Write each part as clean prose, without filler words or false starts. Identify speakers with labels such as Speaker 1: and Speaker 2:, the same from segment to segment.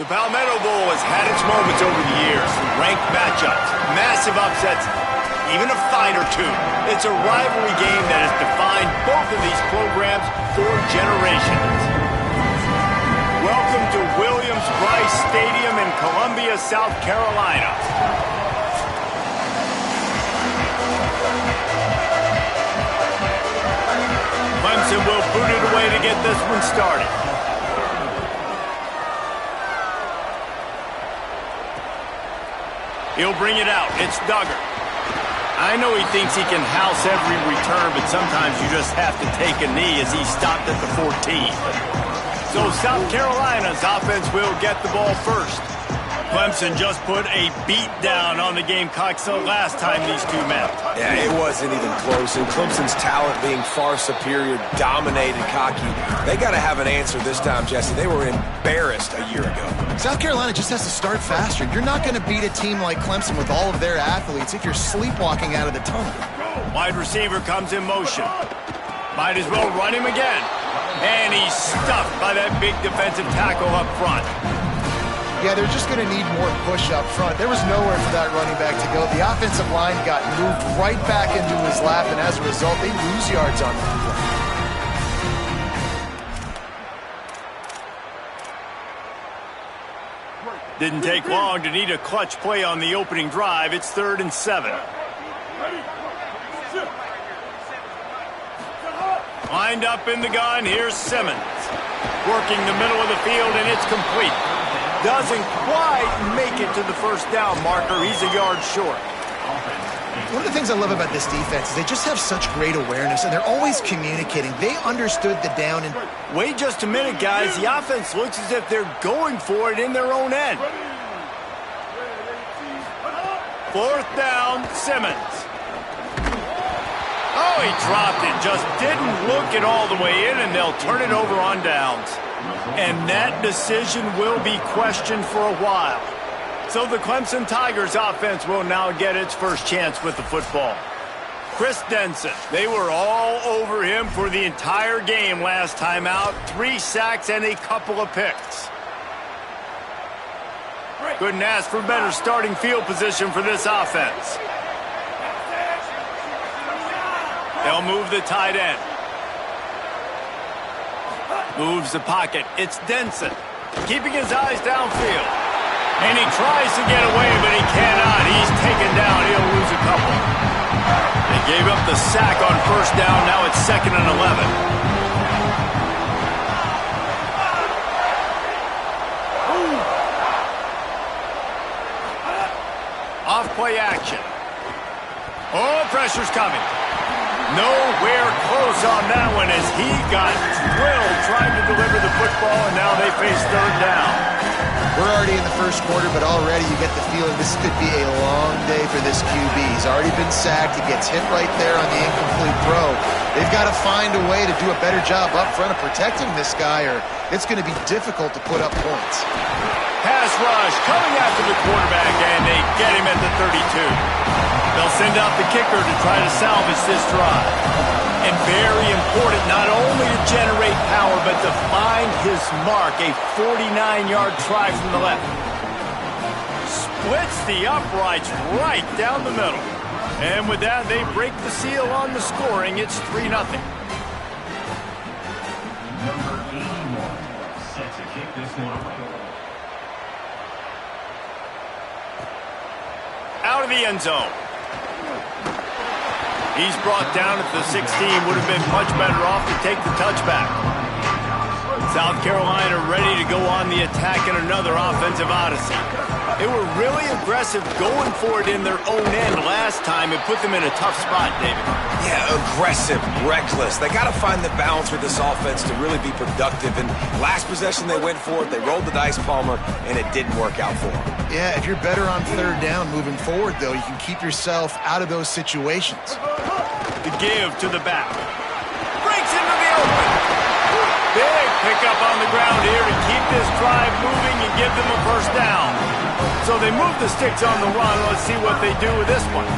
Speaker 1: The Palmetto Bowl has had its moments over the years. Ranked matchups, massive upsets, even a fight or two. It's a rivalry game that has defined both of these programs for generations. Welcome to Williams-Brice Stadium in Columbia, South Carolina. Clemson will boot it away to get this one started. He'll bring it out. It's Dugger. I know he thinks he can house every return, but sometimes you just have to take a knee as he stopped at the 14. So South Carolina's offense will get the ball first. Clemson just put a beat down on the Gamecocks the last time these two met.
Speaker 2: Yeah, it wasn't even close, and Clemson's talent being far superior, dominated cocky. They got to have an answer this time, Jesse. They were embarrassed a year ago.
Speaker 3: South Carolina just has to start faster. You're not going to beat a team like Clemson with all of their athletes if you're sleepwalking out of the tunnel.
Speaker 1: Wide receiver comes in motion. Might as well run him again. And he's stuffed by that big defensive tackle up front.
Speaker 3: Yeah, they're just going to need more push up front. There was nowhere for that running back to go. The offensive line got moved right back into his lap, and as a result, they lose yards on that play.
Speaker 1: Didn't take long to need a clutch play on the opening drive. It's 3rd and 7. Lined up in the gun, here's Simmons. Working the middle of the field, and it's complete. Doesn't quite make it to the first down marker. He's a yard short.
Speaker 3: One of the things I love about this defense is they just have such great awareness, and they're always communicating. They understood the down and...
Speaker 1: Wait just a minute, guys. The offense looks as if they're going for it in their own end. 4th down, Simmons. Oh, he dropped it. Just didn't look it all the way in, and they'll turn it over on downs. And that decision will be questioned for a while. So the Clemson Tigers offense will now get its first chance with the football. Chris Denson, they were all over him for the entire game last time out. 3 sacks and a couple of picks. Couldn't ask for better starting field position for this offense. They'll move the tight end. Moves the pocket. It's Denson. Keeping his eyes downfield. And he tries to get away, but he cannot. He's taken down. He'll lose a couple. They gave up the sack on 1st down. Now it's 2nd and 11. Off-play action. Oh, pressure's coming. Nowhere close on that one as he got drilled trying to deliver the football, and now they face 3rd down.
Speaker 3: We're already in the first quarter, but already you get the feeling this could be a long day for this QB. He's already been sacked. He gets hit right there on the incomplete throw. They've got to find a way to do a better job up front of protecting this guy, or it's going to be difficult to put up points.
Speaker 1: Pass rush coming after the quarterback, and they get him at the 32. They'll send out the kicker to try to salvage this drive. And very important, not only to generate power, but to find his mark, a 49-yard try from the left. Splits the uprights right down the middle. And with that, they break the seal on the scoring. It's 3-0.
Speaker 4: Number 81 set to kick this one away.
Speaker 1: Out of the end zone. He's brought down at the 16. Would have been much better off to take the touchback. South Carolina ready to go on the attack in another offensive odyssey. They were really aggressive going for it in their own end last time. It put them in a tough spot, David.
Speaker 2: Yeah, aggressive, reckless. They got to find the balance with this offense to really be productive. And last possession they went for it. They rolled the dice, Palmer, and it didn't work out for them.
Speaker 3: Yeah, if you're better on 3rd down moving forward, though, you can keep yourself out of those situations.
Speaker 1: The give to the back. Breaks into the open. Big pickup on the ground here to keep this drive moving and give them a first down. So they move the sticks on the run. Let's see what they do with this one.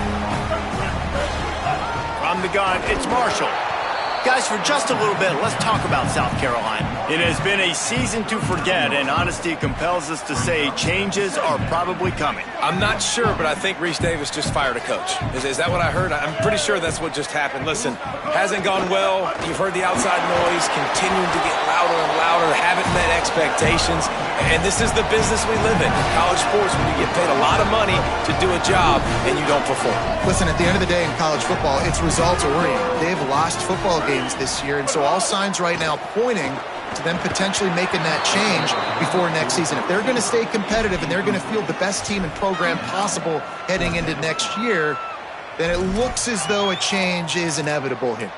Speaker 1: From the gun, it's Marshall. Guys, for just a little bit, let's talk about South Carolina. It has been a season to forget, and honesty compels us to say changes are probably coming.
Speaker 2: I'm not sure, but I think Reese Davis just fired a coach. Is that what I heard? I'm pretty sure that's what just happened. Listen, hasn't gone well. You've heard the outside noise, continuing to get louder and louder, haven't met expectations, and this is the business we live in. College sports, when you get paid a lot of money to do a job and you don't perform.
Speaker 3: Listen, at the end of the day in college football, it's results-oriented. They've lost football games this year, and so all signs right now pointing to them potentially making that change before next season. If they're going to stay competitive and they're going to field the best team and program possible heading into next year, then it looks as though a change is inevitable here.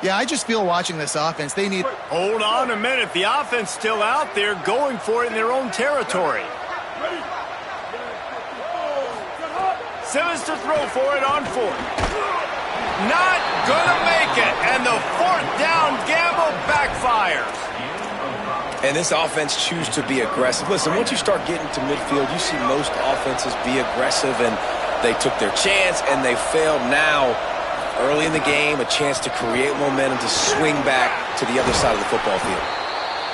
Speaker 3: Yeah, I just feel watching this offense, they need...
Speaker 1: Hold on a minute. The offense still out there going for it in their own territory. Simmons to throw for it on fourth. Not gonna make it, and the fourth down gamble backfires.
Speaker 2: And this offense choose to be aggressive. Listen, once you start getting to midfield, you see most offenses be aggressive, and they took their chance, and they failed. Now, early in the game, a chance to create momentum to swing back to the other side of the football field.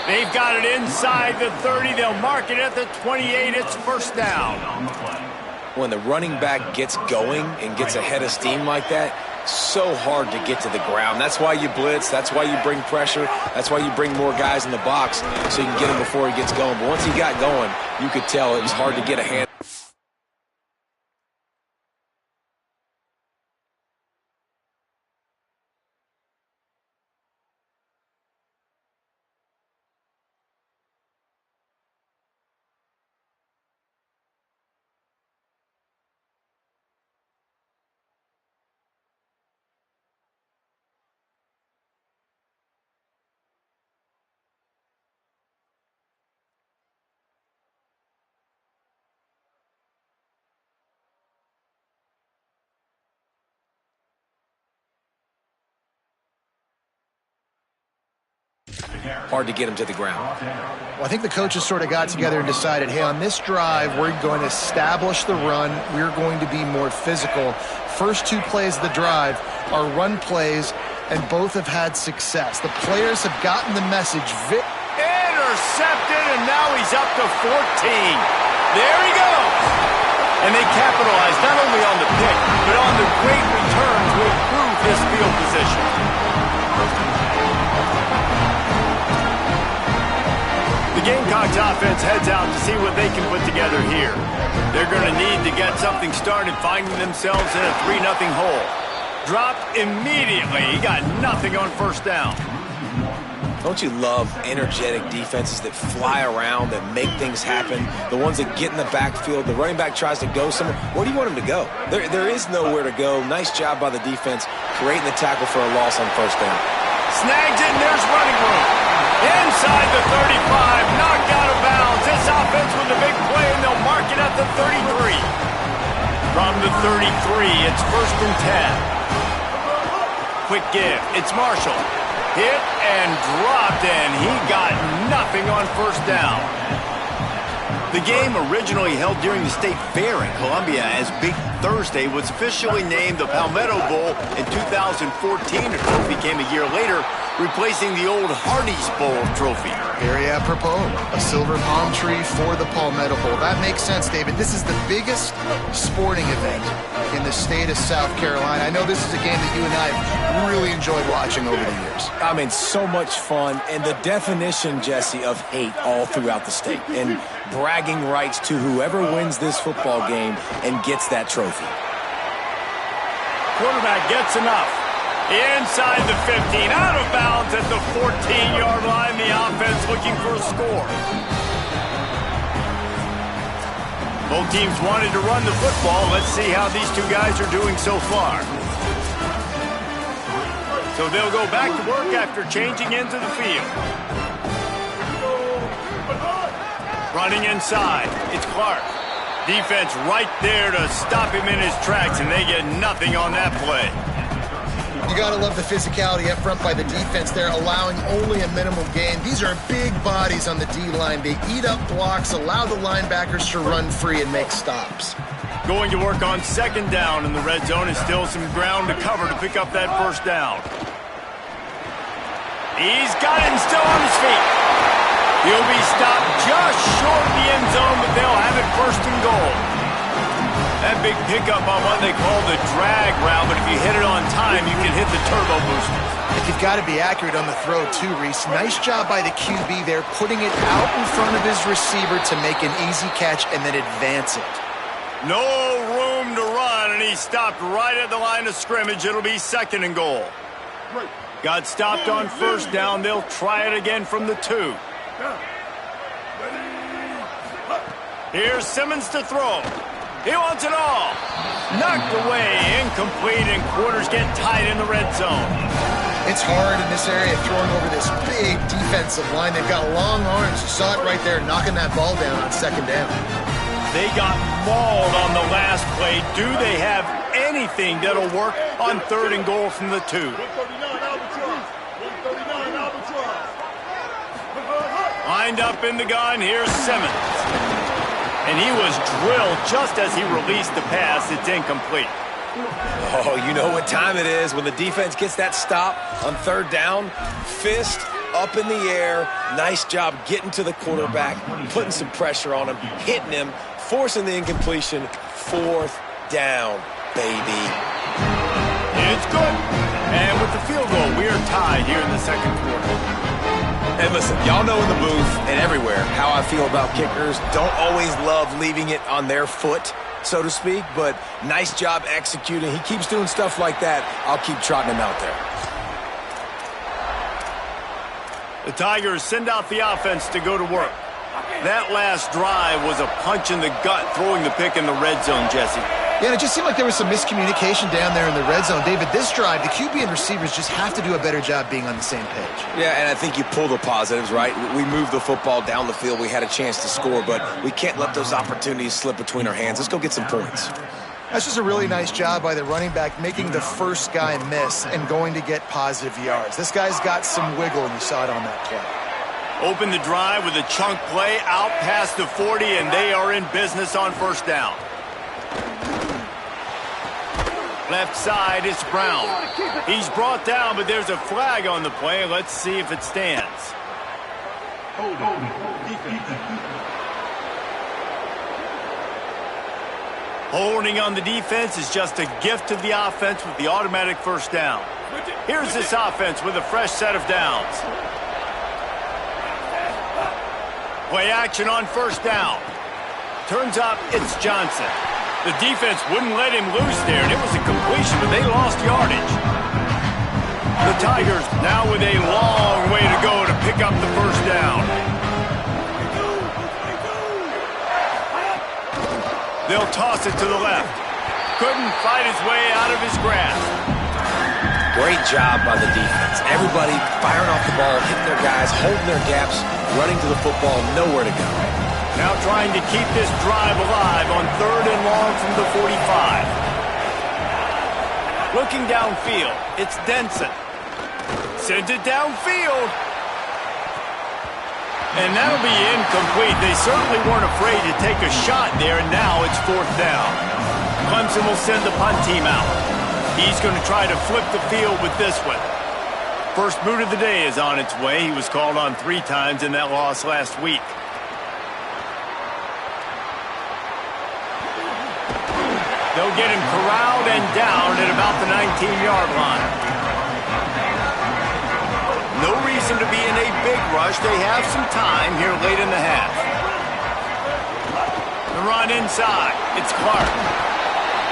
Speaker 1: They've got it inside the 30. They'll mark it at the 28. It's first down.
Speaker 2: When the running back gets going and gets ahead of steam like that, so hard to get to the ground. That's why you blitz. That's why you bring pressure. That's why you bring more guys in the box so you can get him before he gets going. But once he got going, you could tell it was hard to get a hand. Hard to get him to the ground.
Speaker 3: Well, I think the coaches sort of got together and decided, hey, on this drive, we're going to establish the run. We're going to be more physical. First two plays of the drive are run plays, and both have had success. The players have gotten the message.
Speaker 1: Intercepted, and now he's up to 14. There he goes. And they capitalized not only on the pick, but on the great return to improve this field position. The Gamecocks offense heads out to see what they can put together here. They're going to need to get something started, finding themselves in a 3-0 hole. Dropped immediately. He got nothing on first down.
Speaker 2: Don't you love energetic defenses that fly around, that make things happen? The ones that get in the backfield. The running back tries to go somewhere. Where do you want him to go? There is nowhere to go. Nice job by the defense, creating the tackle for a loss on first down.
Speaker 1: Snags it, and there's running room. Inside the 35, knocked out of bounds. This offense with a big play, and they'll mark it at the 33. From the 33, it's first and 10. Quick give. It's Marshall. Hit and dropped, and he got nothing on first down. The game, originally held during the State Fair in Columbia as Big Thursday, was officially named the Palmetto Bowl in 2014. The trophy came a year later, replacing the old Hardee's Bowl trophy.
Speaker 3: Very apropos, a silver palm tree for the Palmetto Bowl. That makes sense, David. This is the biggest sporting event in the state of South Carolina. I know this is a game that you and I have really enjoyed watching over the years.
Speaker 2: I mean, so much fun, and the definition, Jesse, of hate all throughout the state, and bragging rights to whoever wins this football game and gets that trophy.
Speaker 1: Quarterback gets enough. Inside the 15, out of bounds at the 14-yard line. The offense looking for a score. Both teams wanted to run the football. Let's see how these two guys are doing so far. So they'll go back to work after changing into the field. Running inside, it's Clark. Defense right there to stop him in his tracks, and they get nothing on that play.
Speaker 3: You got to love the physicality up front by the defense there, allowing only a minimal gain. These are big bodies on the D-line. They eat up blocks, allow the linebackers to run free and make stops.
Speaker 1: Going to work on second down in the red zone, and still some ground to cover to pick up that first down. He's got it and still on his feet. He'll be stopped just short of the end zone, but they'll have it first and goal. That big pickup on what they call the drag route, but if you hit it on time, you can hit the turbo boosters.
Speaker 3: You've got to be accurate on the throw, too, Reese. Nice job by the QB there, putting it out in front of his receiver to make an easy catch and then advance it.
Speaker 1: No room to run, and he stopped right at the line of scrimmage. It'll be second and goal. Got stopped on first down. They'll try it again from the 2. Here's Simmons to throw. He wants it all. Knocked away, incomplete, and quarters get tight in the red zone.
Speaker 3: It's hard in this area throwing over this big defensive line. They've got long arms. You saw it right there, knocking that ball down on second down.
Speaker 1: They got mauled on the last play. Do they have anything that'll work on third and goal from the 2? Lined up in the gun, here's Simmons. And he was drilled just as he released the pass. It's incomplete.
Speaker 2: Oh, you know what time it is when the defense gets that stop on third down. Fist up in the air. Nice job getting to the quarterback, putting some pressure on him, hitting him, forcing the incompletion. Fourth down, baby.
Speaker 1: It's good. And with the field goal, we are tied here in the second quarter.
Speaker 2: And listen, y'all know in the booth and everywhere how I feel about kickers. Don't always love leaving it on their foot, so to speak, but nice job executing. He keeps doing stuff like that. I'll keep trotting him out there.
Speaker 1: The Tigers send out the offense to go to work. That last drive was a punch in the gut, throwing the pick in the red zone, Jesse.
Speaker 3: Yeah, and it just seemed like there was some miscommunication down there in the red zone. David, this drive, the QB and receivers just have to do a better job being on the same page.
Speaker 2: Yeah, and I think you pull the positives, right? We moved the football down the field. We had a chance to score, but we can't let those opportunities slip between our hands. Let's go get some points.
Speaker 3: That's just a really nice job by the running back, making the first guy miss and going to get positive yards. This guy's got some wiggle, and you saw it on that play.
Speaker 1: Open the drive with a chunk play out past the 40, and they are in business on first down. Left side, it's Brown. He's brought down, but there's a flag on the play. Let's see if it stands. Holding on the defense is just a gift to the offense with the automatic first down. Here's this offense with a fresh set of downs. Play action on first down. Turns up, it's Johnson. The defense wouldn't let him loose there, and it was a completion, but they lost yardage. The Tigers now with a long way to go to pick up the first down. They'll toss it to the left. Couldn't fight his way out of his grasp.
Speaker 2: Great job by the defense. Everybody firing off the ball, hitting their guys, holding their gaps, running to the football, nowhere to go.
Speaker 1: Now trying to keep this drive alive on third and long from the 45. Looking downfield, it's Denson. Sends it downfield. And that'll be incomplete. They certainly weren't afraid to take a shot there, and now it's fourth down. Clemson will send the punt team out. He's going to try to flip the field with this one. First boot of the day is on its way. He was called on 3 times in that loss last week. They'll get him corralled and down at about the 19-yard line. No reason to be in a big rush. They have some time here late in the half. The run inside. It's Clark.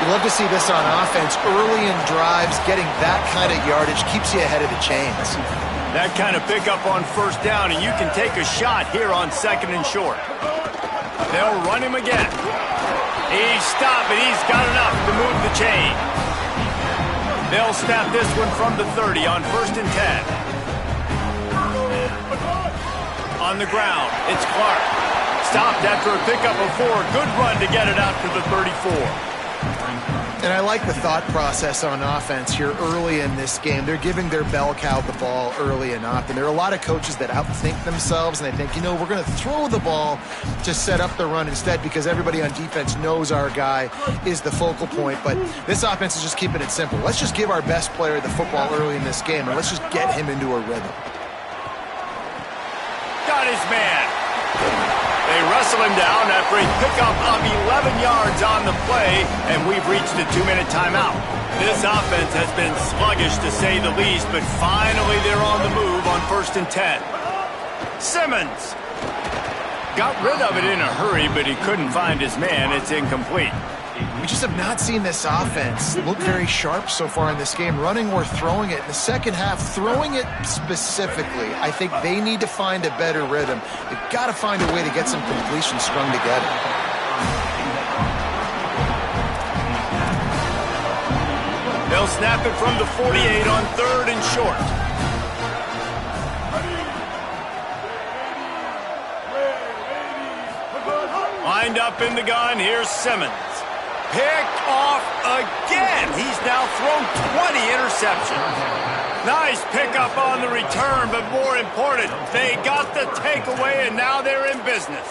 Speaker 3: You love to see this on offense. Early in drives, getting that kind of yardage keeps you ahead of the chains.
Speaker 1: That kind of pickup on first down, and you can take a shot here on second and short. They'll run him again. He's stopped, and he's got enough to move the chain. They'll snap this one from the 30 on first and 10. On the ground, it's Clark. Stopped after a pickup of 4. Good run to get it out to the 34.
Speaker 3: And I like the thought process on offense here early in this game. They're giving their bell cow the ball early enough. And there are a lot of coaches that outthink themselves, and they think, you know, we're going to throw the ball to set up the run instead because everybody on defense knows our guy is the focal point. But this offense is just keeping it simple. Let's just give our best player the football early in this game, and let's just get him into a rhythm.
Speaker 1: on his man. They wrestle him down after a pickup of 11 yards on the play, and we've reached a 2-minute timeout. This offense has been sluggish to say the least, but finally they're on the move on 1st and 10. Simmons got rid of it in a hurry, but he couldn't find his man. It's incomplete.
Speaker 3: We just have not seen this offense look very sharp so far in this game, running or throwing it. In the second half, throwing it specifically, I think they need to find a better rhythm. They've got to find a way to get some completions strung together.
Speaker 1: They'll snap it from the 48 on 3rd and short. Lined up in the gun, here's Simmons. Picked off again. He's now thrown 20 interceptions. Nice pickup on the return, but more important, they got the takeaway, and now they're in business.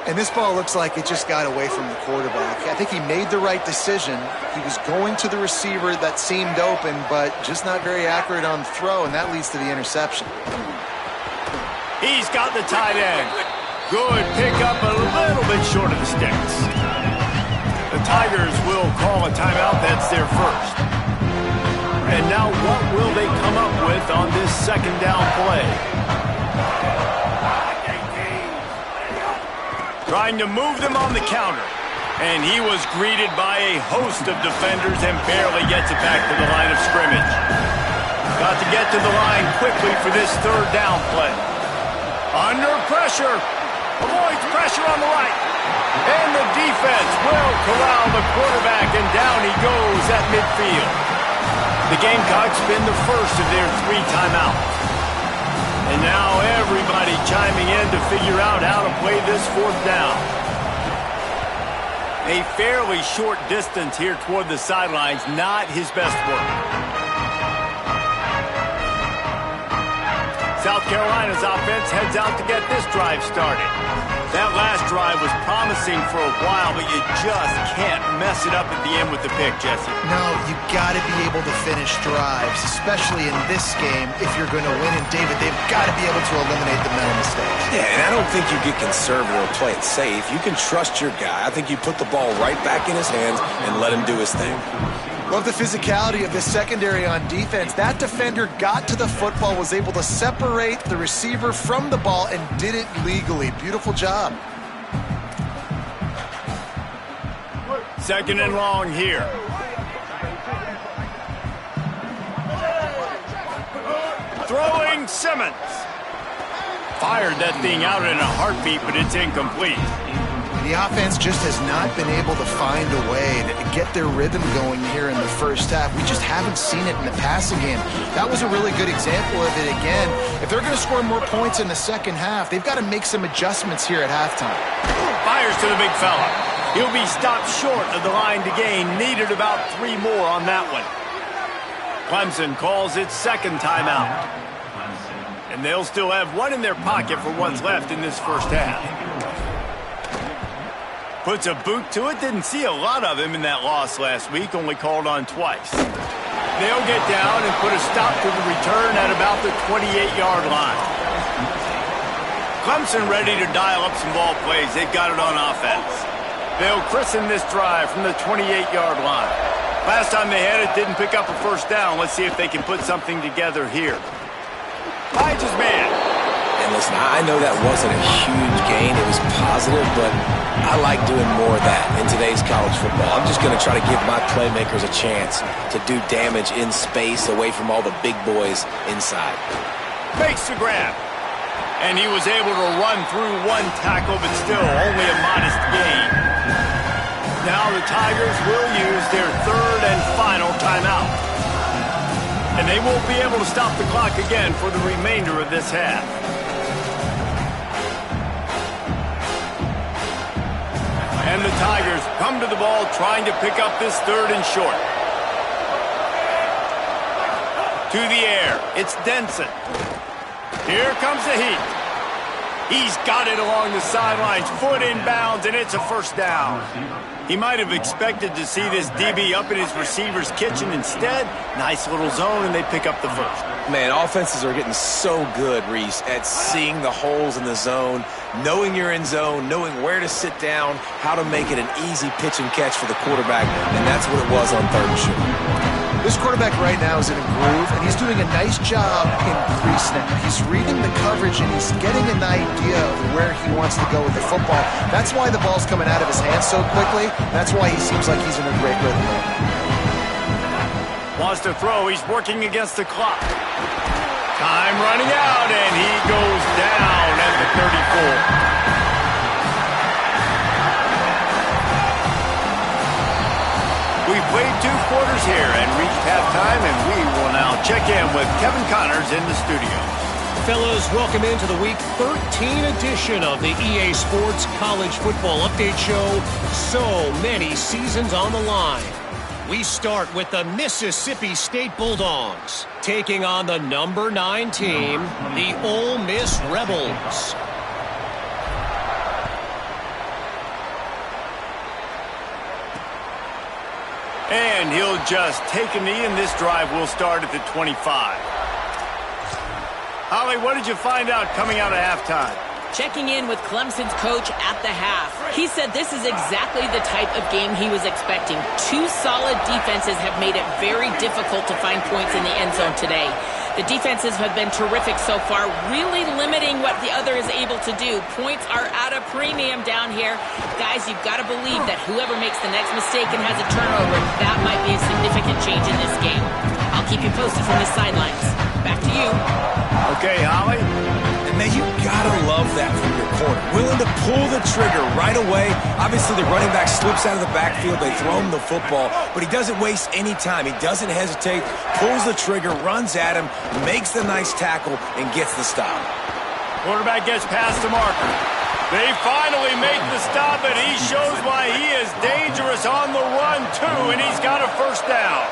Speaker 3: And this ball looks like it just got away from the quarterback. I think he made the right decision. He was going to the receiver that seemed open, but just not very accurate on the throw, and that leads to the interception.
Speaker 1: He's got the tight end. Good pickup, a little bit short of the sticks. The Tigers will call a timeout. That's their first. And now what will they come up with on this 2nd down play? Trying to move them on the counter. And he was greeted by a host of defenders and barely gets it back to the line of scrimmage. Got to get to the line quickly for this 3rd down play. Under pressure. Avoids pressure on the right. And the defense will corral the quarterback, and down he goes at midfield. The Gamecocks spin the first of their 3 timeouts. And now everybody chiming in to figure out how to play this 4th down. A fairly short distance here toward the sidelines, not his best work. South Carolina's offense heads out to get this drive started. That last drive was promising for a while, but you just can't mess it up at the end with the pick, Jesse.
Speaker 3: No, you got to be able to finish drives, especially in this game. If you're going to win, and David, they've got to be able to eliminate the mental mistakes.
Speaker 2: Yeah, and I don't think you get conservative or play it safe. You can trust your guy. I think you put the ball right back in his hands and let him do his thing.
Speaker 3: Love the physicality of the secondary on defense. That defender got to the football, was able to separate the receiver from the ball, and did it legally. Beautiful job.
Speaker 1: 2nd and long here. Throwing Simmons. Fired that thing out in a heartbeat, but it's incomplete.
Speaker 3: The offense just has not been able to find a way to get their rhythm going here in the first half. We just haven't seen it in the passing game. That was a really good example of it again. If they're going to score more points in the second half, they've got to make some adjustments here at halftime.
Speaker 1: Fires to the big fella. He'll be stopped short of the line to gain. Needed about 3 more on that one. Clemson calls its 2nd timeout. And they'll still have 1 in their pocket for what's left in this first half. Puts a boot to it. Didn't see a lot of him in that loss last week. Only called on twice. They'll get down and put a stop to the return at about the 28-yard line. Clemson ready to dial up some ball plays. They've got it on offense. They'll christen this drive from the 28-yard line. Last time they had it, didn't pick up a first down. Let's see if they can put something together here. Finds his man.
Speaker 2: And listen, I know that wasn't a huge gain. It was positive, but I like doing more of that in today's college football. I'm just going to try to give my playmakers a chance to do damage in space away from all the big boys inside.
Speaker 1: Makes the grab. And he was able to run through 1 tackle, but still only a modest gain. Now the Tigers will use their 3rd and final timeout. And they won't be able to stop the clock again for the remainder of this half. And the Tigers come to the ball trying to pick up this 3rd and short. To the air. It's Denson. Here comes the heat. He's got it along the sidelines, foot in bounds, and it's a first down. He might have expected to see this DB up in his receiver's kitchen. Instead, nice little zone, and they pick up the first.
Speaker 2: Man, offenses are getting so good, Reese, at seeing the holes in the zone, knowing you're in zone, knowing where to sit down, how to make it an easy pitch and catch for the quarterback, and that's what it was on 3rd and short.
Speaker 3: This quarterback right now is in a groove, and he's doing a nice job in pre-snap. He's reading the coverage, and he's getting an idea of where he wants to go with the football. That's why the ball's coming out of his hands so quickly. That's why he seems like he's in a great rhythm.
Speaker 1: Wants to throw. He's working against the clock. Time running out, and he goes down at the 34. We played 2 quarters here and reached halftime, and we will now check in with Kevin Connors in the studio.
Speaker 5: Fellas, welcome into the Week 13 edition of the EA Sports College Football Update Show. So many seasons on the line. We start with the Mississippi State Bulldogs, taking on the number 9 team, the Ole Miss Rebels.
Speaker 1: And he'll just take a knee, and this drive will start at the 25. Holly, what did you find out coming out of halftime?
Speaker 6: Checking in with Clemson's coach at the half. He said this is exactly the type of game he was expecting. 2 solid defenses have made it very difficult to find points in the end zone today. The defenses have been terrific so far, really limiting what the other is able to do. Points are at a premium down here. Guys, you've got to believe that whoever makes the next mistake and has a turnover, that might be a significant change in this game. I'll keep you posted from the sidelines. Back to you.
Speaker 1: Okay, Holly.
Speaker 2: And man, you gotta love that from your corner. Willing to pull the trigger right away. Obviously, the running back slips out of the backfield. They throw him the football, but he doesn't waste any time. He doesn't hesitate, pulls the trigger, runs at him, makes the nice tackle, and gets the stop.
Speaker 1: Quarterback gets past the marker. They finally make the stop, and he shows why he is dangerous on the run, too, and he's got a first down.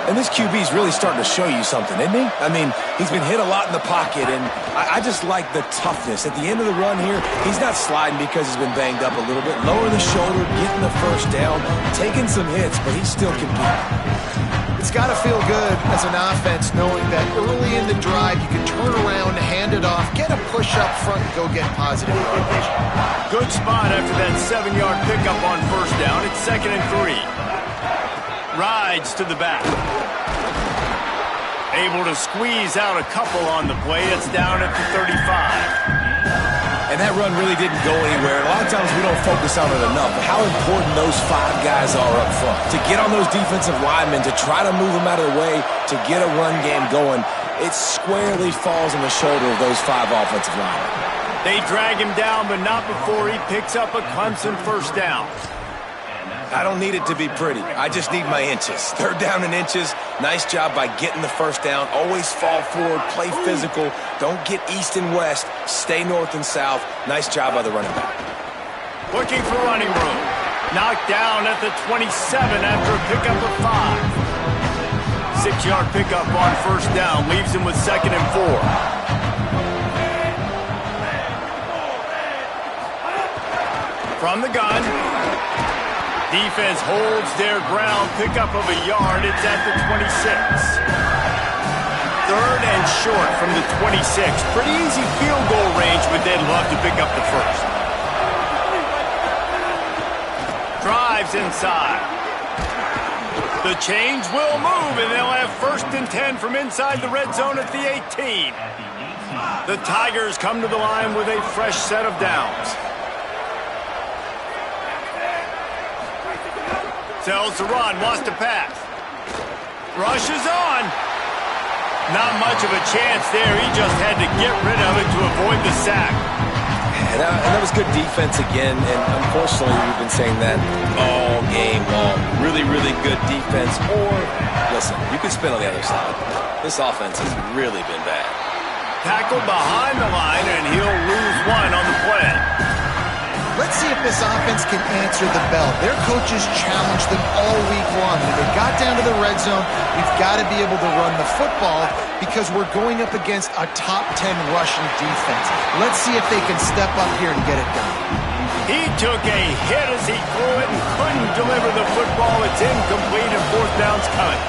Speaker 2: And this QB's really starting to show you something, isn't he? I mean, he's been hit a lot in the pocket, and I just like the toughness. At the end of the run here, he's not sliding because he's been banged up a little bit. Lower the shoulder, getting the first down, taking some hits, but he's still competing.
Speaker 3: It's got to feel good as an offense knowing that early in the drive you can turn around, hand it off, get a push up front, and go get positive yardage.
Speaker 1: Good spot after that 7-yard pickup on first down. It's 2nd and 3. Rides to the back. Able to squeeze out a couple on the play. It's down at the 35.
Speaker 2: And that run really didn't go anywhere. A lot of times we don't focus on it enough, but how important those 5 guys are up front. To get on those defensive linemen, to try to move them out of the way, to get a run game going, it squarely falls on the shoulder of those 5 offensive linemen.
Speaker 1: They drag him down, but not before he picks up a Clemson first down.
Speaker 2: I don't need it to be pretty. I just need my inches. 3rd down and inches. Nice job by getting the first down. Always fall forward, play physical. Don't get east and west. Stay north and south. Nice job by the running back.
Speaker 1: Looking for running room. Knocked down at the 27 after a pickup of 5. 6-yard pickup on first down. Leaves him with 2nd and 4. From the gun. Defense holds their ground. Pickup of a yard. It's at the 26. 3rd and short from the 26. Pretty easy field goal range, but they'd love to pick up the first. Drives inside. The chains will move, and they'll have 1st and 10 from inside the red zone at the 18. The Tigers come to the line with a fresh set of downs. Tells to run, wants to pass. Rushes on. Not much of a chance there. He just had to get rid of it to avoid the sack.
Speaker 2: And that was good defense again, and unfortunately we've been saying that all game long. Really, really good defense. Or, listen, you could spin on the other side. This offense has really been bad.
Speaker 1: Tackled behind the line, and he'll lose 1 on the play.
Speaker 3: Let's see if this offense can answer the bell. Their coaches challenged them all week long. When they got down to the red zone, we've got to be able to run the football because we're going up against a top 10 rushing defense. Let's see if they can step up here and get it done.
Speaker 1: He took a hit as he threw it and couldn't deliver the football. It's incomplete and fourth down's coming.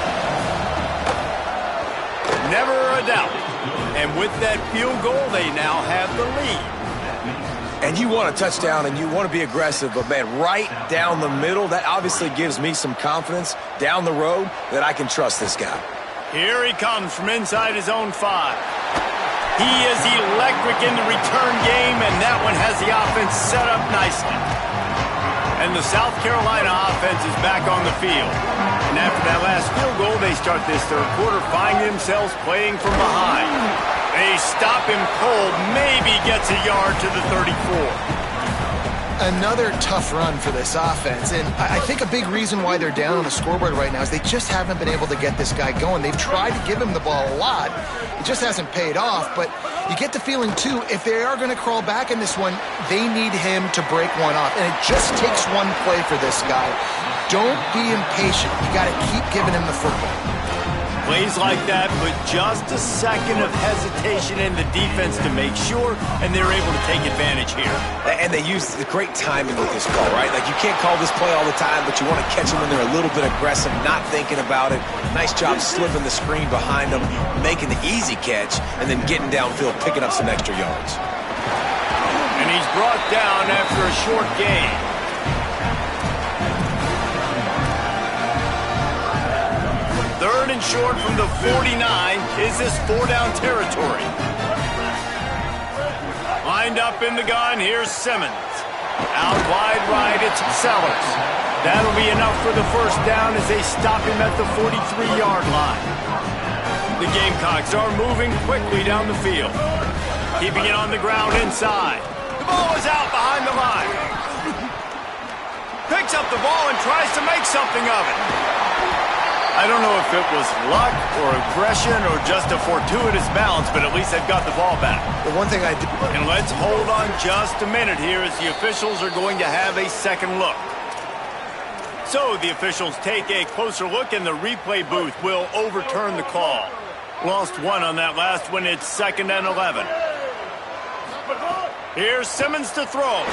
Speaker 1: Never a doubt. And with that field goal, they now have the lead.
Speaker 2: And you want a touchdown and you want to be aggressive, but, man, right down the middle, that obviously gives me some confidence down the road that I can trust this guy.
Speaker 1: Here he comes from inside his own 5. He is electric in the return game, and that one has the offense set up nicely. And the South Carolina offense is back on the field. And after that last field goal, they start this third quarter, find themselves playing from behind. They stop him cold, maybe gets a yard to the 34.
Speaker 3: Another tough run for this offense, and I think a big reason why they're down on the scoreboard right now is they just haven't been able to get this guy going. They've tried to give him the ball a lot. It just hasn't paid off, but you get the feeling, too, if they are going to crawl back in this one, they need him to break one off, and it just takes one play for this guy. Don't be impatient. You got to keep giving him the football.
Speaker 1: Plays like that, but just a second of hesitation in the defense to make sure, and they're able to take advantage here.
Speaker 2: And they use the great timing with this call, right? Like, you can't call this play all the time, but you want to catch them when they're a little bit aggressive, not thinking about it. Nice job slipping the screen behind them, making the easy catch, and then getting downfield, picking up some extra yards.
Speaker 1: And he's brought down after a short gain. Third and short from the 49. Is this 4-down territory? Lined up in the gun, here's Simmons. Out wide right, it's Sellers. That'll be enough for the first down as they stop him at the 43-yard line. The Gamecocks are moving quickly down the field. Keeping it on the ground inside. The ball is out behind the line. Picks up the ball and tries to make something of it. I don't know if it was luck or aggression or just a fortuitous bounce, but at least they've got the ball back.
Speaker 3: The one thing I do...
Speaker 1: And let's hold on just a minute here as the officials are going to have a second look. So the officials take a closer look, and the replay booth will overturn the call. Lost one on that last one. It's 2nd and 11. Here's Simmons to throw.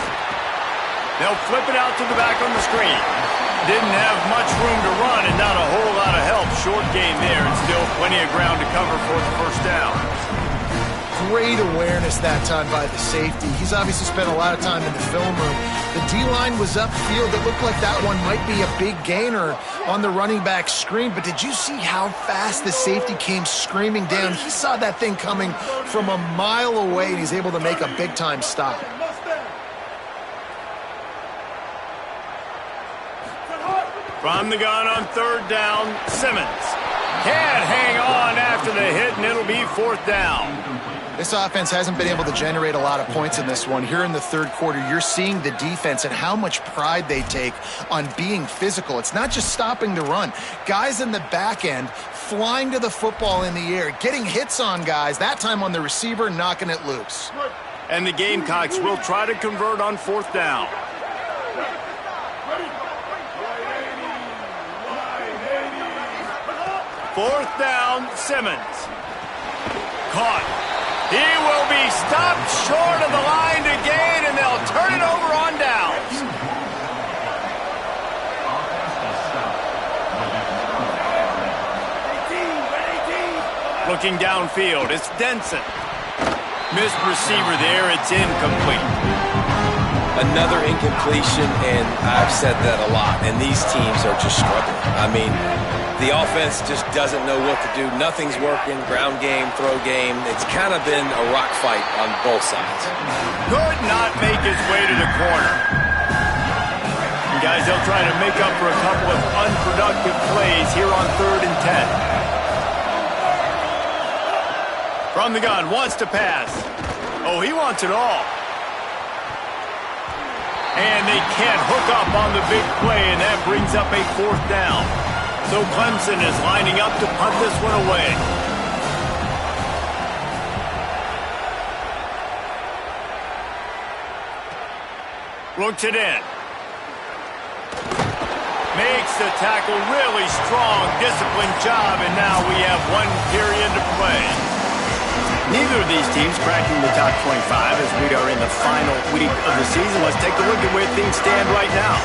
Speaker 1: They'll flip it out to the back on the screen. Didn't have much room to run and not a whole lot of help. Short game there and still plenty of ground to cover for the first down.
Speaker 3: Great awareness that time by the safety. He's obviously spent a lot of time in the film room. The D-line was upfield. It looked like that one might be a big gainer on the running back screen, but did you see how fast the safety came screaming down? He saw that thing coming from a mile away, and he's able to make a big-time stop.
Speaker 1: From the gun on 3rd down, Simmons. Can't hang on after the hit, and it'll be 4th down.
Speaker 3: This offense hasn't been able to generate a lot of points in this one. Here in the third quarter, you're seeing the defense and how much pride they take on being physical. It's not just stopping the run. Guys in the back end flying to the football in the air, getting hits on guys, that time on the receiver, knocking it loose.
Speaker 1: And the Gamecocks will try to convert on 4th down. Fourth down, Simmons. Caught. He will be stopped short of the line to gain, and they'll turn it over on downs. Looking downfield, it's Denson. Missed receiver there, it's incomplete.
Speaker 2: Another incompletion, and I've said that a lot, and these teams are just struggling. I mean, the offense just doesn't know what to do. Nothing's working. Ground game, throw game. It's kind of been a rock fight on both sides.
Speaker 1: Could not make his way to the corner. And guys, they'll try to make up for a couple of unproductive plays here on 3rd and 10. From the gun, wants to pass. Oh, he wants it all. And they can't hook up on the big play, and that brings up a 4th down. So Clemson is lining up to punt this one away. Looks it in. Makes the tackle really strong, disciplined job, and now we have 1 period to play. Neither of these teams cracking the top 25 as we are in the final week of the season. Let's take a look at where things stand right now.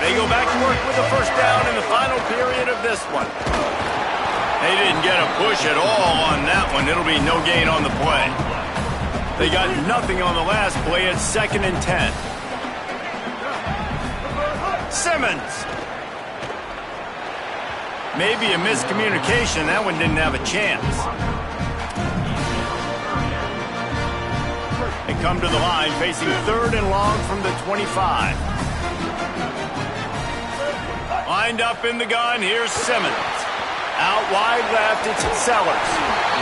Speaker 1: They go back to work with the first down in the final period of this one. They didn't get a push at all on that one. It'll be no gain on the play. They got nothing on the last play at 2nd and 10. Simmons. Maybe a miscommunication. That one didn't have a chance. They come to the line facing 3rd and long from the 25. Lined up in the gun, here's Simmons. Out wide left, it's Sellers.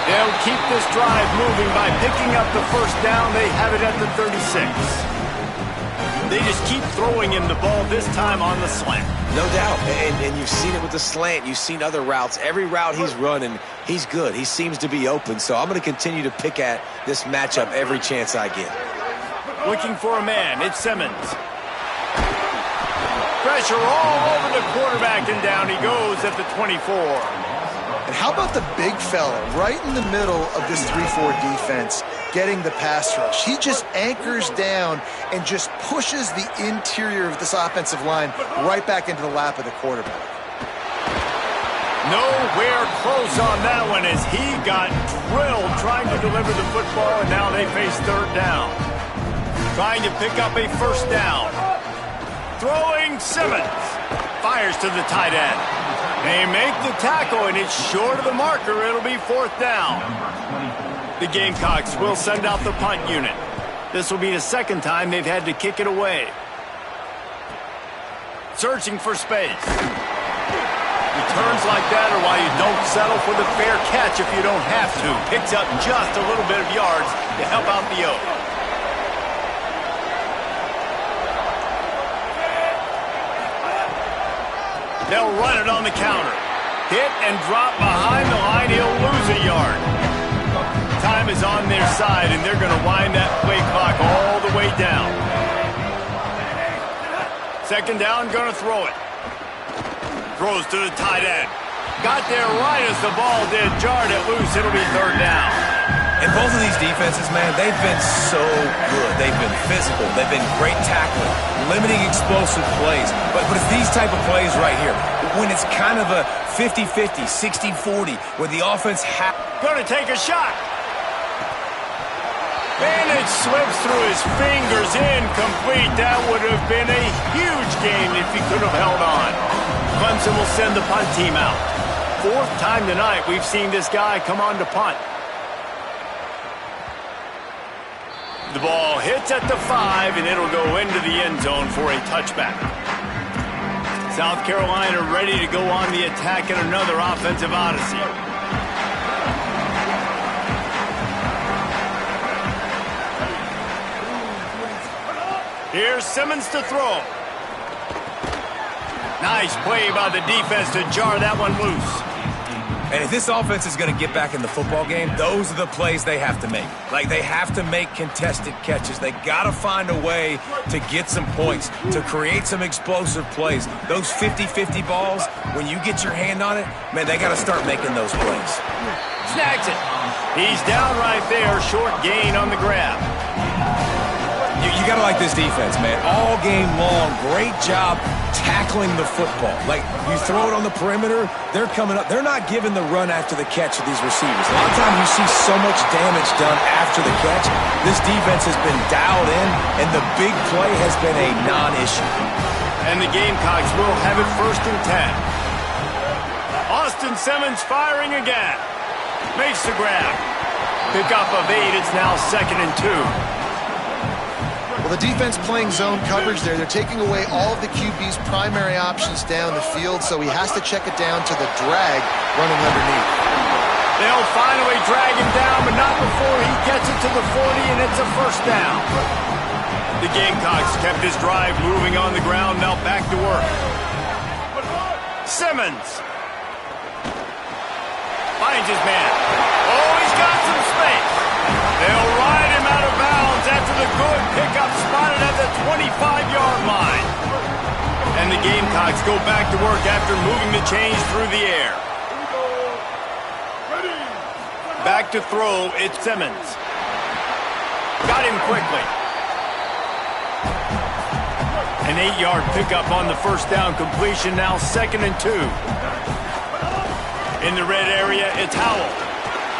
Speaker 1: They'll keep this drive moving by picking up the first down. They have it at the 36. They just keep throwing him the ball, this time on the slant.
Speaker 2: No doubt, and you've seen it with the slant. You've seen other routes. Every route he's running, he's good. He seems to be open, so I'm going to continue to pick at this matchup every chance I get.
Speaker 1: Looking for a man, it's Simmons. Pressure all over the quarterback, and down he goes at the 24.
Speaker 3: And how about the big fella right in the middle of this 3-4 defense getting the pass rush? He just anchors down and just pushes the interior of this offensive line right back into the lap of the quarterback.
Speaker 1: Nowhere close on that one as he got drilled trying to deliver the football, and now they face 3rd down. Trying to pick up a first down. Throwing Simmons. Fires to the tight end. They make the tackle, and it's short of the marker. It'll be 4th down. The Gamecocks will send out the punt unit. This will be the 2nd time they've had to kick it away. Searching for space. Returns like that are why you don't settle for the fair catch if you don't have to. Picks up just a little bit of yards to help out the Oak. They'll run it on the counter. Hit and drop behind the line. He'll lose a yard. Time is on their side, and they're going to wind that play clock all the way down. 2nd down, going to throw it. Throws to the tight end. Got there right as the ball did. Jarred it loose. It'll be 3rd down.
Speaker 2: And both of these defenses, man, they've been so good. They've been physical. They've been great tackling, limiting explosive plays. But it's these type of plays right here, when it's kind of a 50-50, 60-40, where the offense
Speaker 1: Going to take a shot. And it slips through his fingers, incomplete. That would have been a huge gain if he could have held on. Clemson will send the punt team out. 4th time tonight we've seen this guy come on to punt. The ball hits at the 5, and it'll go into the end zone for a touchback. South Carolina ready to go on the attack in another offensive odyssey. Here's Simmons to throw. Nice play by the defense to jar that one loose.
Speaker 2: And if this offense is going to get back in the football game, those are the plays they have to make. Like, they have to make contested catches. They got to find a way to get some points, to create some explosive plays. Those 50-50 balls, when you get your hand on it, man, they got to start making those plays.
Speaker 1: Snags it. He's down right there. Short gain on the grab.
Speaker 2: You got to like this defense, man. All game long, great job tackling the football. Like, you throw it on the perimeter, they're coming up. They're not giving the run after the catch of these receivers. A lot of times you see so much damage done after the catch. This defense has been dialed in, and the big play has been a non-issue.
Speaker 1: And the Gamecocks will have it 1st and 10. Austin Simmons firing again. Makes the grab. Pick up of 8. It's now 2nd and 2.
Speaker 3: Well, the defense playing zone coverage there. They're taking away all of the QB's primary options down the field, so he has to check it down to the drag running underneath.
Speaker 1: They'll finally drag him down, but not before he gets it to the 40, and it's a 1st down. The Gamecocks kept this drive moving on the ground, now back to work. Simmons. Finds his man. Oh, he's got some space. They'll ride him out of bounds after the good pickup spotted at the 25-yard Seahawks go back to work after moving the chains through the air. Back to throw, it's Simmons. Got him quickly. An 8-yard pickup on the first down completion, now 2nd and 2. In the red area, it's Howell.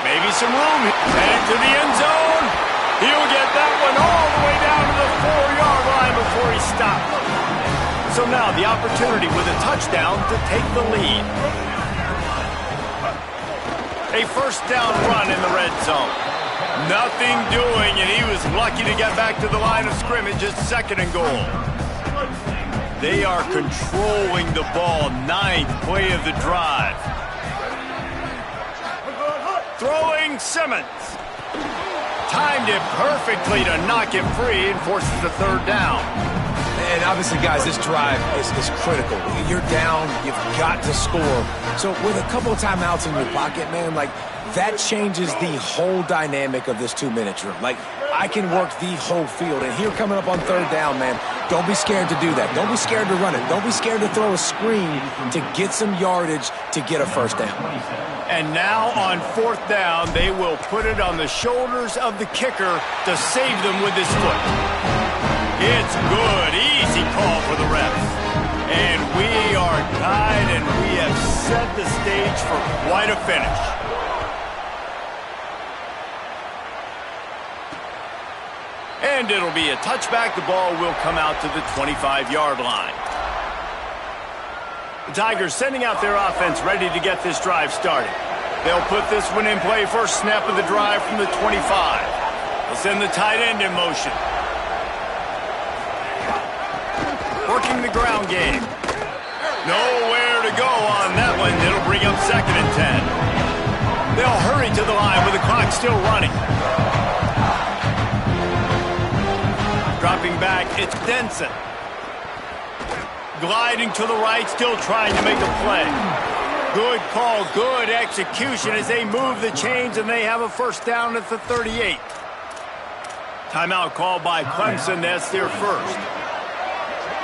Speaker 1: Maybe some room. Headed to the end zone. He'll get that one all the way down to the 4-yard line before he stopped. So now the opportunity with a touchdown to take the lead. A first down run in the red zone. Nothing doing, and he was lucky to get back to the line of scrimmage at 2nd and goal. They are controlling the ball. 9th play of the drive. Throwing Simmons. Timed it perfectly to knock him free and forces the 3rd down.
Speaker 2: And obviously, guys, this drive is critical. You're down, you've got to score. So with a couple of timeouts in your pocket, man, like, that changes the whole dynamic of this 2-minute drill. Like, I can work the whole field. And here coming up on 3rd down, man, don't be scared to do that. Don't be scared to run it. Don't be scared to throw a screen to get some yardage to get a first down.
Speaker 1: And now on 4th down, they will put it on the shoulders of the kicker to save them with his foot. It's good. Easy call for the refs. And we are tied, and we have set the stage for quite a finish. And it'll be a touchback. The ball will come out to the 25-yard line. The Tigers sending out their offense ready to get this drive started. They'll put this one in play. First snap of the drive from the 25. They'll send the tight end in motion. Working the ground game. Nowhere to go on that one. It'll bring up 2nd and 10. They'll hurry to the line with the clock still running. Dropping back, it's Denson. Gliding to the right, still trying to make a play. Good call, good execution as they move the chains, and they have a first down at the 38. Timeout called by Clemson. That's their first.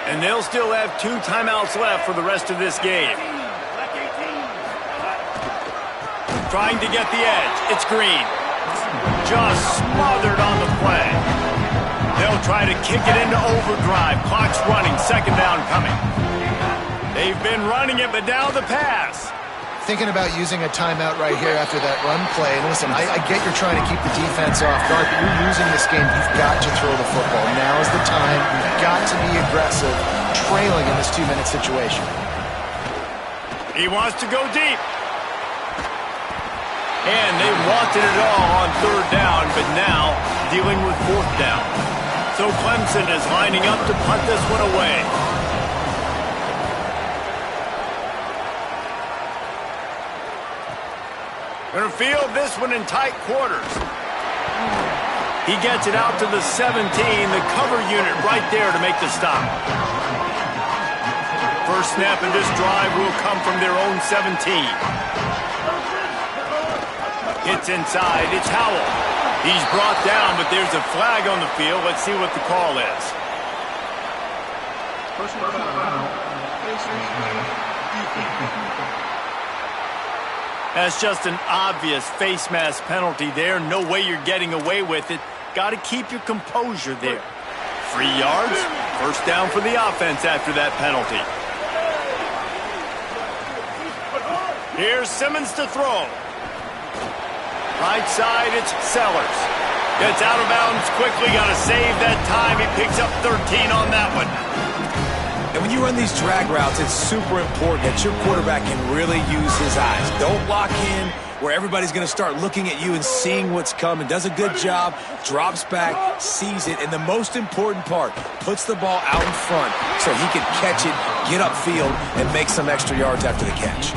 Speaker 1: And they'll still have 2 timeouts left for the rest of this game. Trying to get the edge. It's Green. Just smothered on the play. They'll try to kick it into overdrive. Clock's running. 2nd down coming. They've been running it, but now the pass.
Speaker 3: Thinking about using a timeout right here after that run play. And listen, I get you're trying to keep the defense off guard, but you're losing this game. You've got to throw the football. Now is the time. You've got to be aggressive, trailing in this 2-minute situation.
Speaker 1: He wants to go deep. And they wanted it all on 3rd down, but now dealing with 4th down. So Clemson is lining up to punt this one away. Going to field this one in tight quarters. He gets it out to the 17. The cover unit right there to make the stop. First snap of this drive will come from their own 17. It's inside. It's Howell. He's brought down, but there's a flag on the field. Let's see what the call is. That's just an obvious face mask penalty there. No way you're getting away with it. Got to keep your composure there. 3 yards. First down for the offense after that penalty. Here's Simmons to throw. Right side, it's Sellers. Gets out of bounds quickly. Got to save that time. He picks up 13 on that one.
Speaker 2: And when you run these drag routes, it's super important that your quarterback can really use his eyes. Don't lock in where everybody's going to start looking at you and seeing what's coming. Does a good job, drops back, sees it, and the most important part, puts the ball out in front so he can catch it, get upfield, and make some extra yards after the catch.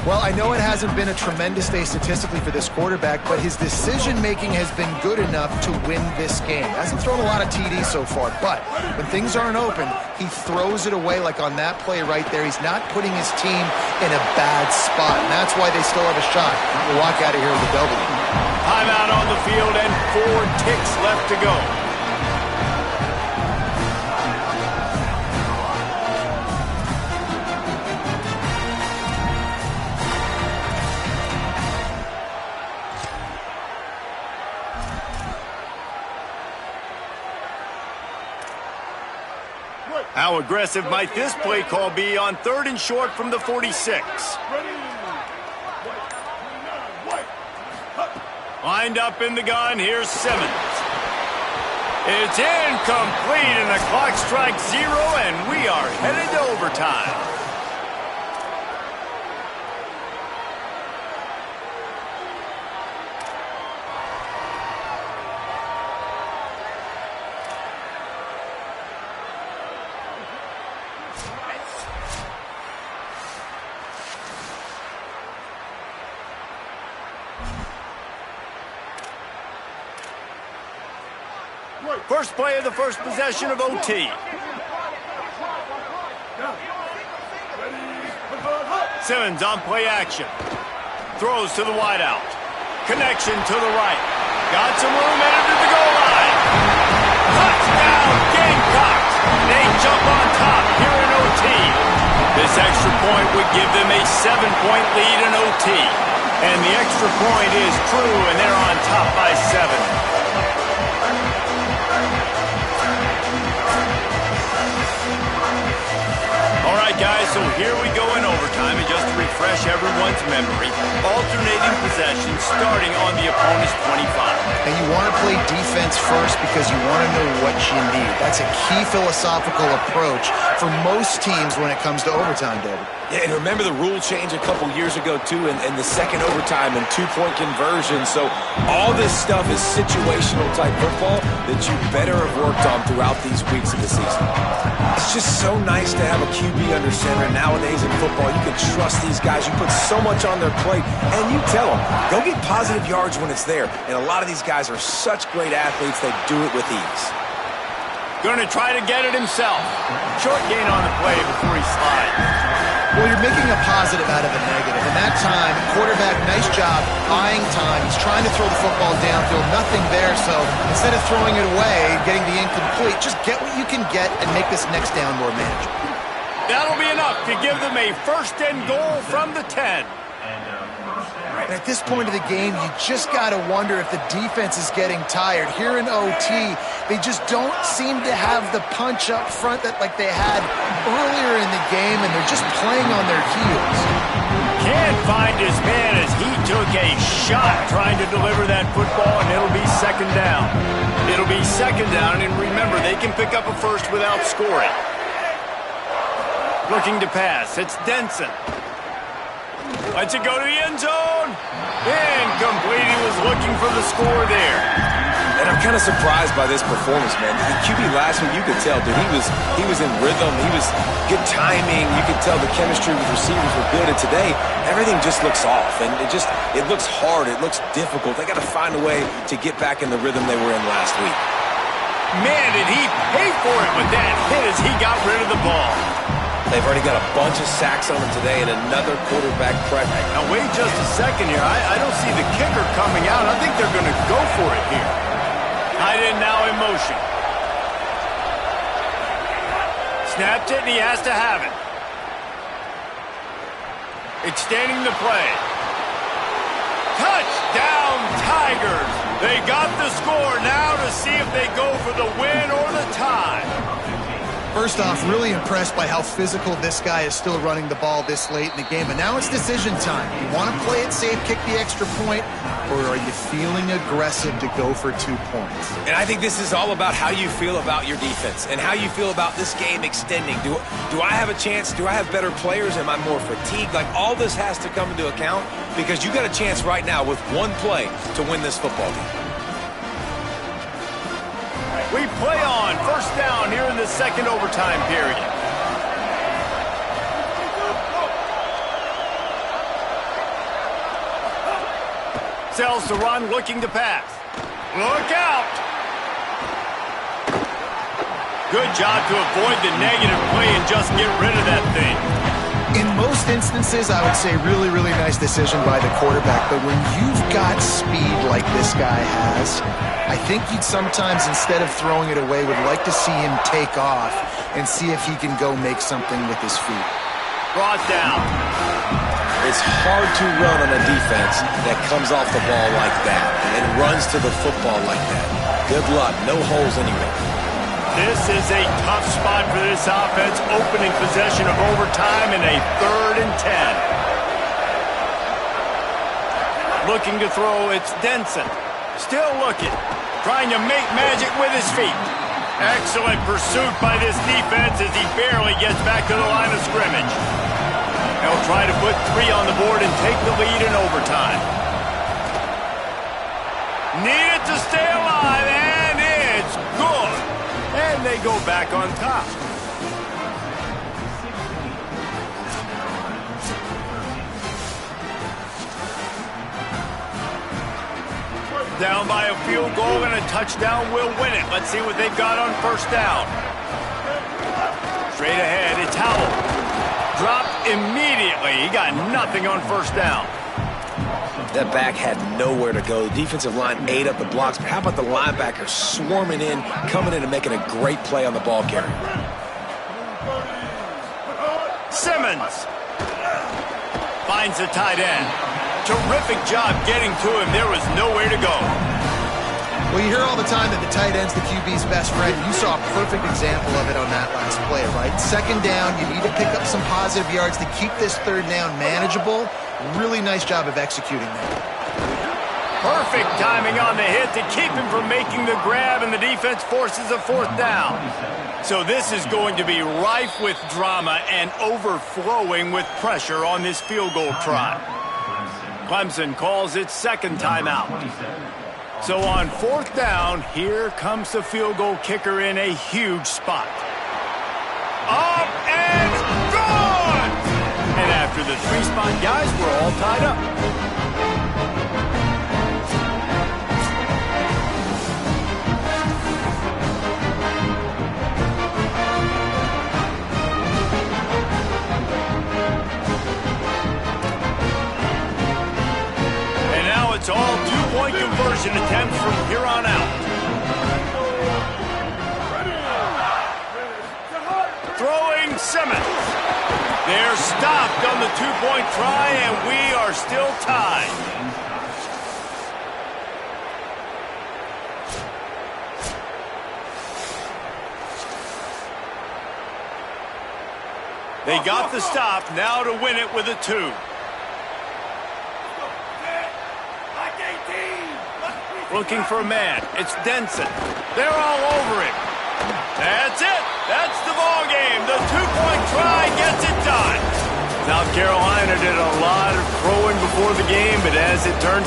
Speaker 3: Well, I know it hasn't been a tremendous day statistically for this quarterback, but his decision-making has been good enough to win this game. Hasn't thrown a lot of TDs so far, but when things aren't open, he throws it away like on that play right there. He's not putting his team in a bad spot, and that's why they still have a shot to walk out of here with a W.
Speaker 1: Timeout on the field and 4 ticks left to go. How aggressive might this play call be on 3rd and short from the 46? Lined up in the gun, here's Simmons. It's incomplete, and the clock strikes 0, and we are headed to overtime. First play of the first possession of OT. Simmons on play action. Throws to the wideout. Connection to the right. Got some room headed to the goal line. Touchdown, Gamecocks! They jump on top here in OT. This extra point would give them a 7-point lead in OT. And the extra point is true, and they're on top by 7. Guys, so here we go in overtime, and just to refresh everyone's memory, alternating possessions starting on the opponent's 25.
Speaker 3: And you want to play defense first because you want to know what you need. That's a key philosophical approach for most teams when it comes to overtime, David.
Speaker 2: Yeah, and remember the rule change a couple years ago, too, and the second overtime and 2-point conversion. So all this stuff is situational type football that you better have worked on throughout these weeks of the season. It's just so nice to have a QB under center. Nowadays in football, you can trust these guys. You put so much on their plate, and you tell them, go get positive yards when it's there. And a lot of these guys are such great athletes, they do it with ease.
Speaker 1: Going to try to get it himself. Short gain on the play before he slides.
Speaker 3: Well, you're making a positive out of a negative. And that time, quarterback, nice job, buying time. He's trying to throw the football downfield, nothing there. So instead of throwing it away, getting the incomplete, just get what you can get and make this next down more manageable.
Speaker 1: That'll be enough to give them a 1st and goal from the 10.
Speaker 3: And at this point of the game, you just got to wonder if the defense is getting tired. Here in OT, they just don't seem to have the punch up front that like they had earlier in the game, and they're just playing on their heels.
Speaker 1: Can't find his man as he took a shot trying to deliver that football, and it'll be 2nd down. It'll be 2nd down, and remember, they can pick up a first without scoring. Looking to pass, it's Denson. Lets it go to the end zone. Incomplete. He was looking for the score there.
Speaker 2: And I'm kind of surprised by this performance, man. The QB last week, you could tell, dude, he was in rhythm. He was good timing. You could tell the chemistry with receivers were good. And today, everything just looks off. And it looks hard. It looks difficult. They got to find a way to get back in the rhythm they were in last week.
Speaker 1: Man, did he pay for it with that hit as he got rid of the ball.
Speaker 2: They've already got a bunch of sacks on them today and another quarterback pressure.
Speaker 1: Now, wait just a second here. I don't see the kicker coming out. I think they're going to go for it here. Tight end now in motion. Snapped it, and he has to have it. Extending the play. Touchdown, Tigers. They got the score now to see if they go for the win or the tie.
Speaker 3: First off, really impressed by how physical this guy is still running the ball this late in the game. But now it's decision time. You want to play it safe, kick the extra point, or are you feeling aggressive to go for 2 points?
Speaker 2: And I think this is all about how you feel about your defense and how you feel about this game extending. Do I have a chance? Do I have better players? Am I more fatigued? Like, all this has to come into account because you got a chance right now with one play to win this football game.
Speaker 1: We play on 1st down here in the 2nd overtime period. Sells to run, looking to pass. Look out! Good job to avoid the negative play and just get rid of that thing.
Speaker 3: In most instances, I would say really, really nice decision by the quarterback. But when you've got speed like this guy has, I think you'd sometimes, instead of throwing it away, would like to see him take off and see if he can go make something with his feet.
Speaker 1: Brought down.
Speaker 2: It's hard to run on a defense that comes off the ball like that and runs to the football like that. Good luck. No holes anywhere.
Speaker 1: This is a tough spot for this offense, opening possession of overtime in a 3rd and 10. Looking to throw, it's Denson. Still looking, trying to make magic with his feet. Excellent pursuit by this defense as he barely gets back to the line of scrimmage. They'll try to put 3 on the board and take the lead in overtime. Need it to stay alive, and it's good. And they go back on top. Down by a field goal and a touchdown will win it. Let's see what they've got on first down. Straight ahead, it's Howell. Dropped immediately. He got nothing on first down.
Speaker 2: That back had nowhere to go. The defensive line ate up the blocks, but how about the linebackers swarming in, coming in and making a great play on the ball carrier?
Speaker 1: Simmons finds the tight end. Terrific job getting to him. There was nowhere to go.
Speaker 3: Well, you hear all the time that the tight end's the QB's best friend. You saw a perfect example of it on that last play, right? 2nd down, you need to pick up some positive yards to keep this 3rd down manageable. Really nice job of executing that.
Speaker 1: Perfect timing on the hit to keep him from making the grab, and the defense forces a 4th down. So this is going to be rife with drama and overflowing with pressure on this field goal try. Clemson calls its 2nd timeout. So on 4th down, here comes the field goal kicker in a huge spot. Up and good! And after the 3-spot guys, we're all tied up. It's all 2-point conversion attempts from here on out. Throwing Simmons. They're stopped on the 2-point try, and we are still tied. They got the stop, now to win it with a 2. Looking for a man. It's Denson. They're all over him. That's it. That's the ball game. The 2-point try gets it done. South Carolina did a lot of throwing before the game, but as it turns